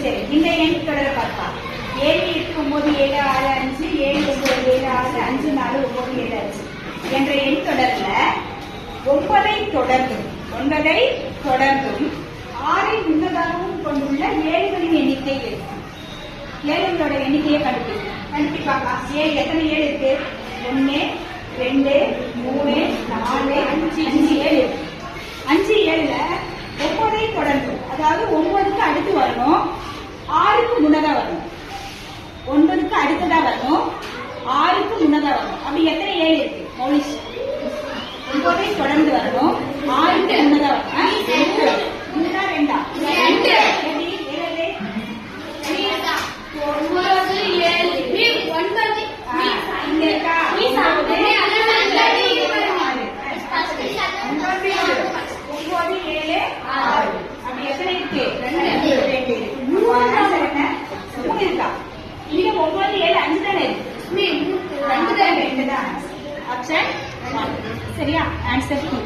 சரி, இந்த எண் தொடர பார்ப்பா. 7 8 9 7 6 5 7 9 7 6 5 4 9 7 5 என்ற எண் தொடர்ல 9ஐ தொடர்ந்தும் 6ஐ முன்னதாகவும் கொண்டுள்ள ஏழுகளின் எண்ணிக்கை இருக்கும். ஏழுகளோட எண்ணிக்கையை கண்டுபிடி பார்க்கலாம். 7 எத்தனை 7 இருக்கு? 1 2 3 4 5 7 இருக்கு. 5 7ல 9ஐ தொடர்ந்தும், அதாவது 9க்கு அடுத்து வரணும், 6க்கு முன்னதா வரணும். 9க்கு அடுத்ததா வரணும், 6க்கு முன்னதா வரணும். அப்படி எத்தனை 7 இருக்கு? மௌலிஷ் 9ஐ தொடர்ந்து வரணும், 6க்கு முன்னதா வரணும். முன்னதா ரெண்டா? எப்படி? 7 இங்க இருக்கா? 9 7 6. அப்படி எத்தனை இருக்கு? 2 இருக்கு. 3 இருக்கா? இங்க 9 7 5 தானே இருக்கு. 2 தான். ஆப்ஷன் சரியா? ஆன்சர் 2.